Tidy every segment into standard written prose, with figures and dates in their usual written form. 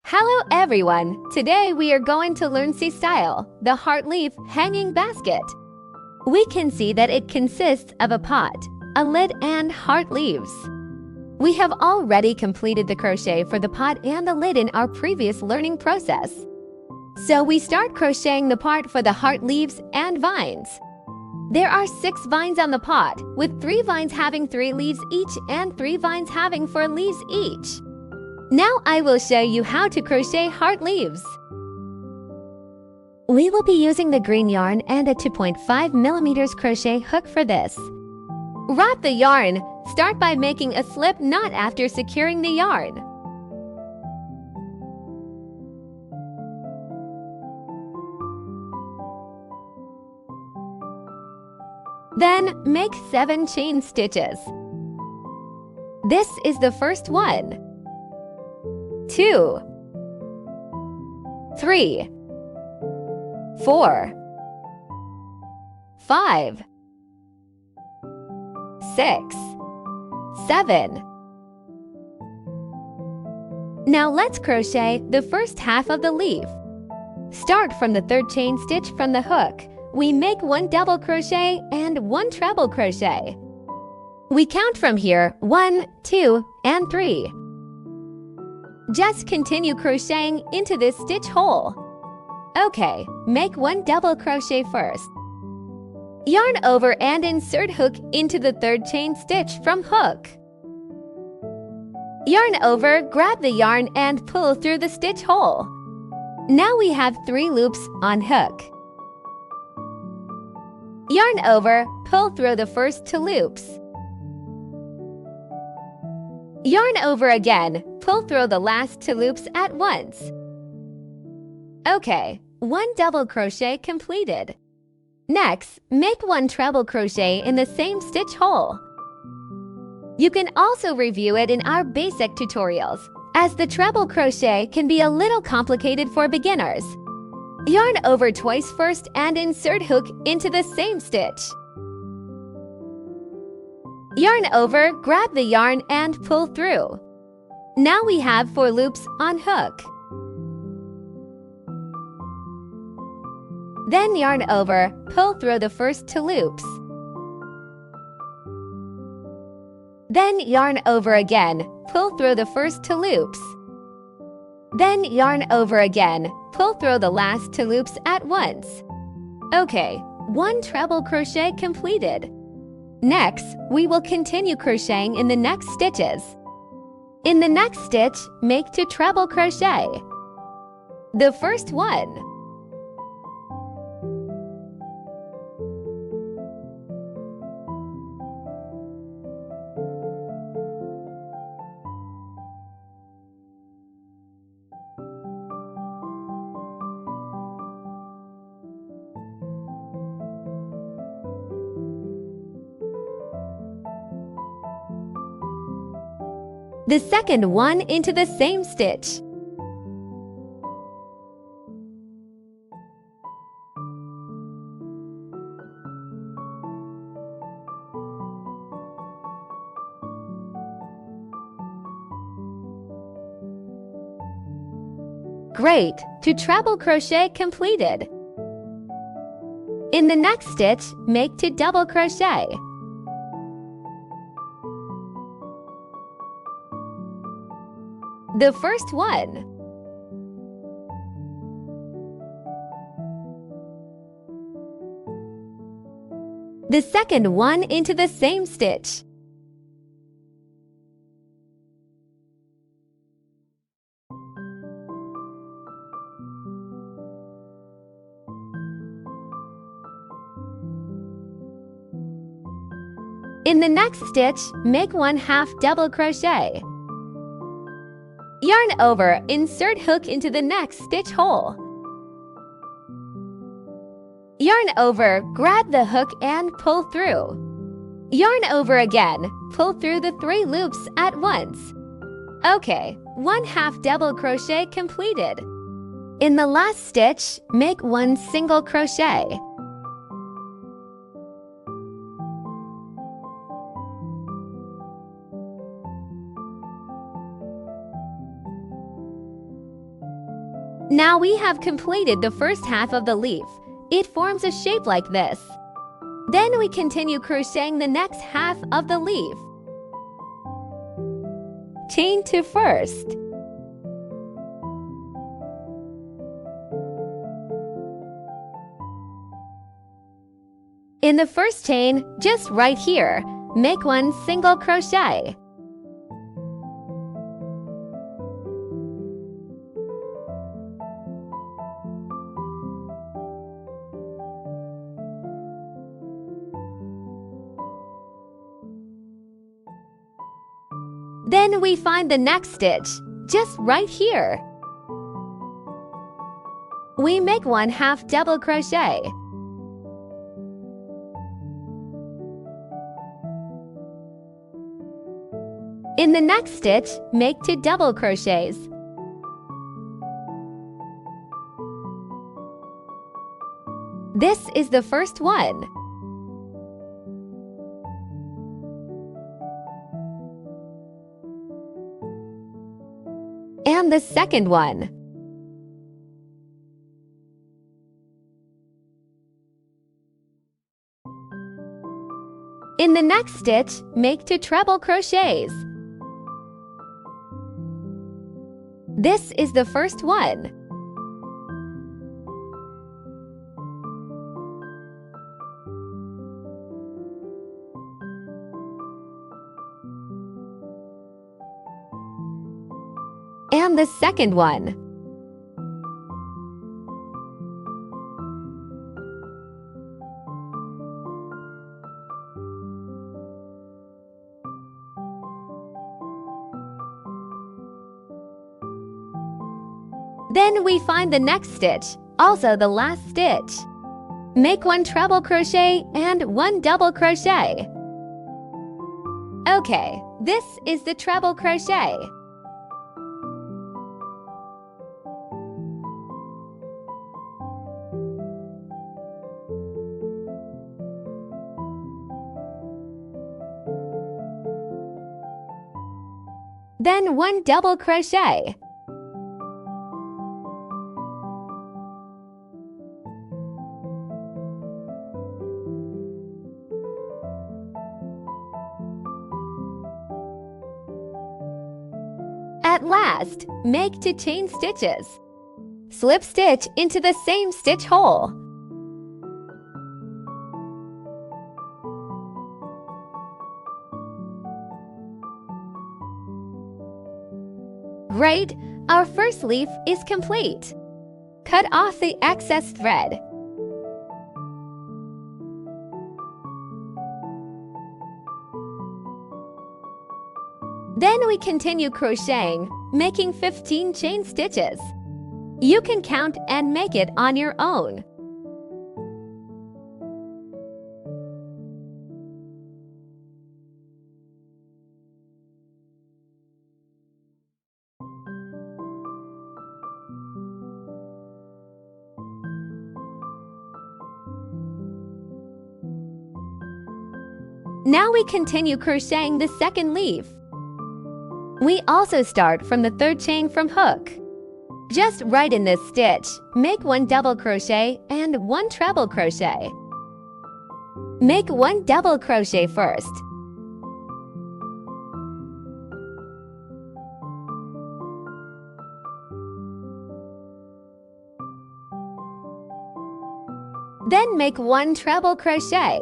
Hello everyone! Today we are going to learn C-style, the heart leaf hanging basket. We can see that it consists of a pot, a lid and heart leaves. We have already completed the crochet for the pot and the lid in our previous learning process. So we start crocheting the part for the heart leaves and vines. There are 6 vines on the pot, with 3 vines having 3 leaves each and 3 vines having 4 leaves each. Now I will show you how to crochet heart leaves. We will be using the green yarn and a 2.5mm crochet hook for this. Wrap the yarn. Start by making a slip knot after securing the yarn. Then make 7 chain stitches. This is the first one. 2, 3, 4, 5, 6, 7. Now let's crochet the first half of the leaf. Start from the 3rd chain stitch from the hook. We make 1 double crochet and 1 treble crochet. We count from here 1, 2, and 3. Just continue crocheting into this stitch hole. Okay, make 1 double crochet first. Yarn over and insert hook into the 3rd chain stitch from hook. Yarn over, grab the yarn and pull through the stitch hole. Now we have 3 loops on hook. Yarn over, pull through the first 2 loops. Yarn over again, pull through the last 2 loops at once. Okay, 1 double crochet completed. Next, make 1 treble crochet in the same stitch hole. You can also review it in our basic tutorials, as the treble crochet can be a little complicated for beginners. Yarn over twice first and insert hook into the same stitch. Yarn over, grab the yarn and pull through. Now we have 4 loops on hook. Then yarn over, pull through the first 2 loops. Then yarn over again, pull through the first 2 loops. Then yarn over again, pull through the last 2 loops at once. Okay, 1 treble crochet completed. Next, we will continue crocheting in the next stitches. In the next stitch, make 2 treble crochet. The first one. The second one into the same stitch. Great! 2 treble crochet completed. In the next stitch, make 2 double crochet. The first one. The second one into the same stitch. In the next stitch, make 1/2 double crochet. Yarn over, insert hook into the next stitch hole. Yarn over, grab the hook and pull through. Yarn over again, pull through the 3 loops at once. Okay, 1/2 double crochet completed. In the last stitch, make 1 single crochet. Now we have completed the first half of the leaf. It forms a shape like this. Then we continue crocheting the next half of the leaf. Chain 2 first. In the first chain, just right here, make 1 single crochet. Then we find the next stitch, just right here. We make 1/2 double crochet. In the next stitch, make 2 double crochets. This is the first one. And the second one. In the next stitch, make 2 treble crochets. This is the first one. And the second one. Then we find the next stitch, also the last stitch. Make 1 treble crochet and 1 double crochet. Okay, this is the treble crochet. Then 1 double crochet. At last, make 2 chain stitches. Slip stitch into the same stitch hole. Great! Our first leaf is complete. Cut off the excess thread. Then we continue crocheting, making 15 chain stitches. You can count and make it on your own. Now we continue crocheting the second leaf. We also start from the 3rd chain from hook. Just right in this stitch, make 1 double crochet and 1 treble crochet. Make 1 double crochet first. Then make 1 treble crochet.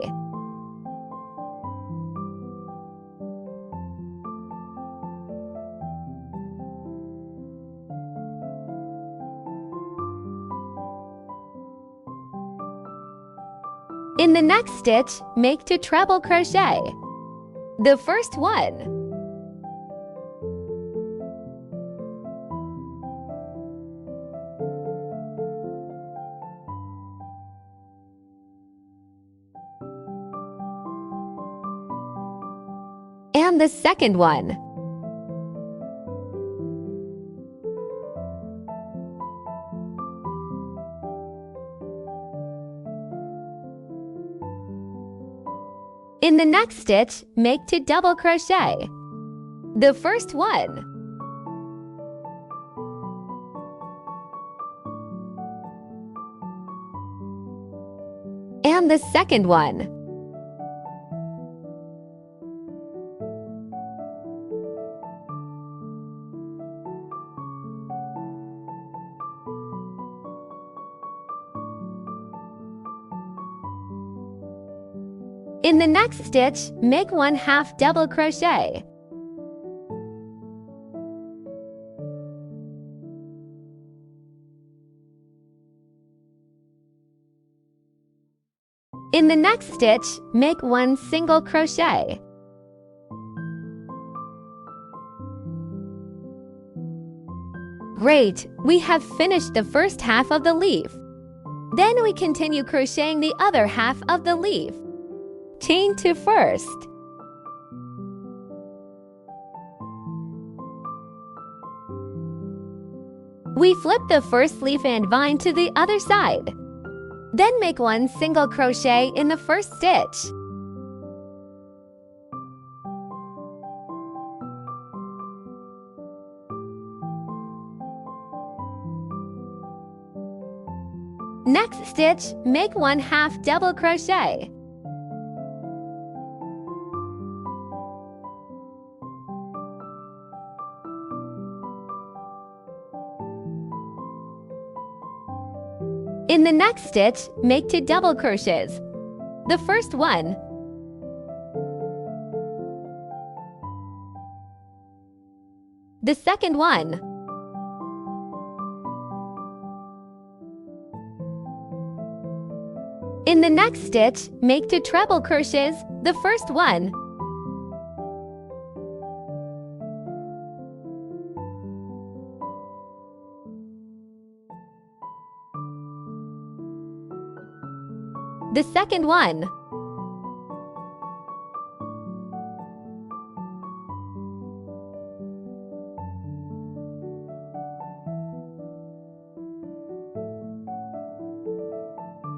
In the next stitch, make 2 treble crochet. The first one. And the second one. In the next stitch, make 2 double crochet. The first one. and the second one. In the next stitch, make 1/2 double crochet. In the next stitch, make 1 single crochet. Great! We have finished the first half of the leaf. Then we continue crocheting the other half of the leaf. Chain 2 first. We flip the first leaf and vine to the other side. Then make 1 single crochet in the first stitch. Next stitch, make 1/2 double crochet. In the next stitch, make 2 double crochets. The first one, the second one, in the next stitch, make 2 treble crochets. The first one, the second one,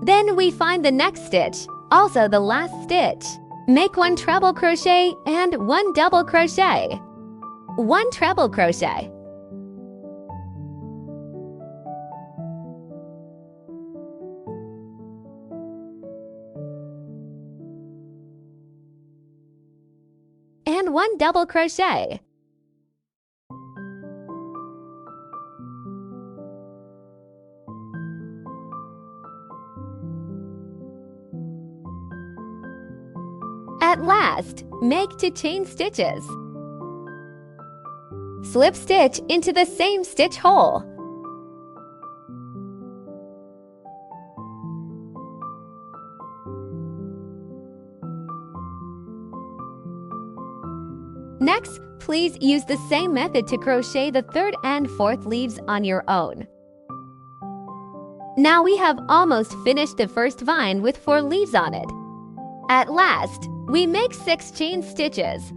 then we find the next stitch, also the last stitch. Make 1 treble crochet and 1 double crochet. 1 treble crochet. And 1 double crochet. At last, make 2 chain stitches. Slip stitch into the same stitch hole. Next, please use the same method to crochet the third and fourth leaves on your own. Now we have almost finished the first vine with 4 leaves on it. At last, we make 6 chain stitches.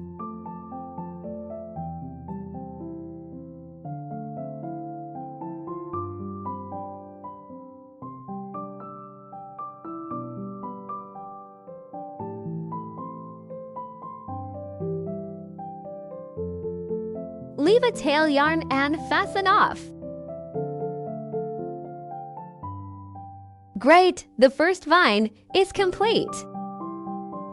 Leave a tail yarn and fasten off. Great! The first vine is complete.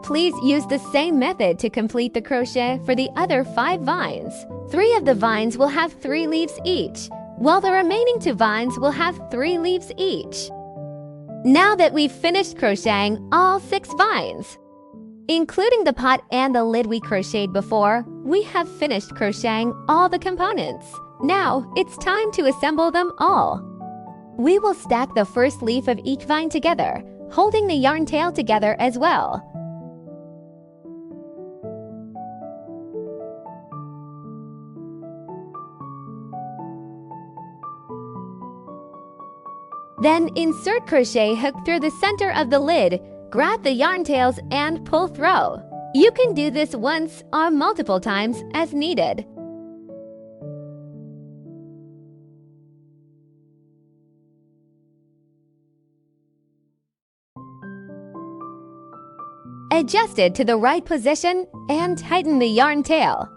Please use the same method to complete the crochet for the other 5 vines. 3 of the vines will have 3 leaves each, while the remaining 2 vines will have 3 leaves each. Now that we've finished crocheting all 6 vines, including the pot and the lid we crocheted before, we have finished crocheting all the components. Now it's time to assemble them all. We will stack the first leaf of each vine together, holding the yarn tail together as well. Then insert crochet hook through the center of the lid, grab the yarn tails and pull through. You can do this once or multiple times as needed. Adjust it to the right position and tighten the yarn tail.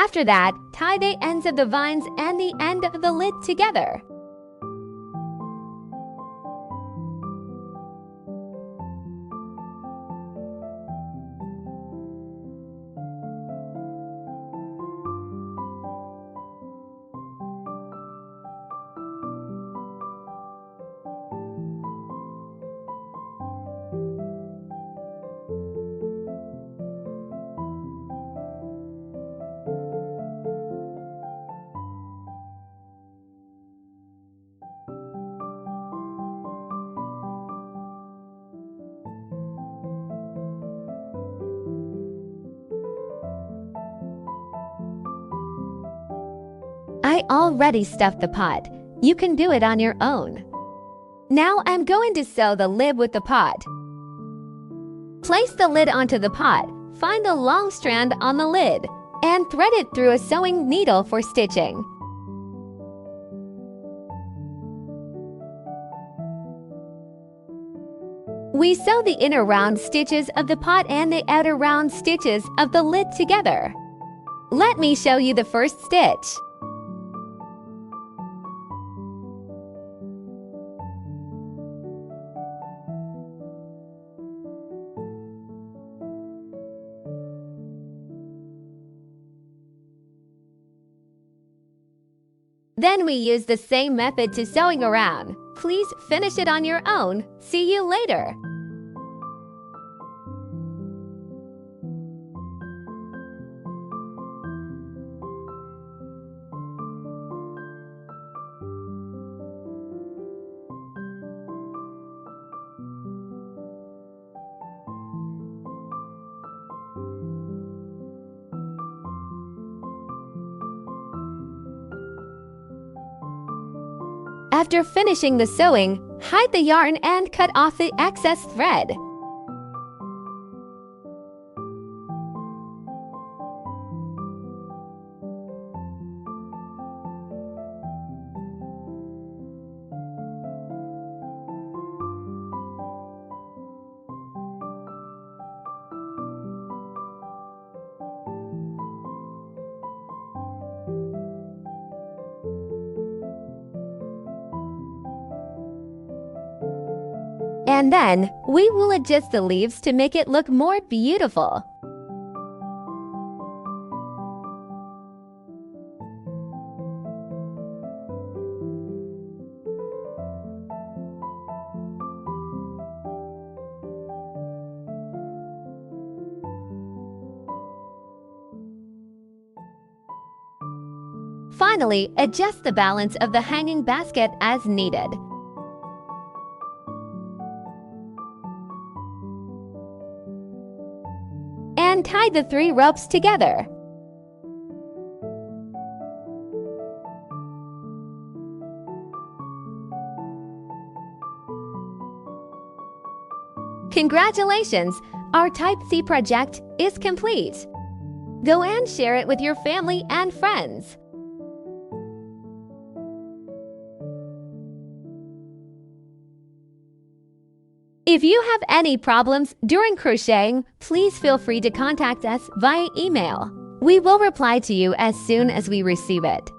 After that, tie the ends of the vines and the end of the lid together. I already stuffed the pot. You can do it on your own. Now I'm going to sew the lid with the pot. Place the lid onto the pot, find a long strand on the lid, and thread it through a sewing needle for stitching. We sew the inner round stitches of the pot and the outer round stitches of the lid together. Let me show you the first stitch. Then we use the same method to sewing around. Please finish it on your own. See you later. After finishing the sewing, hide the yarn and cut off the excess thread. And then, we will adjust the leaves to make it look more beautiful. Finally, adjust the balance of the hanging basket as needed. And tie the 3 ropes together. Congratulations! Our Type C project is complete. Go and share it with your family and friends. If you have any problems during crocheting, please feel free to contact us via email. We will reply to you as soon as we receive it.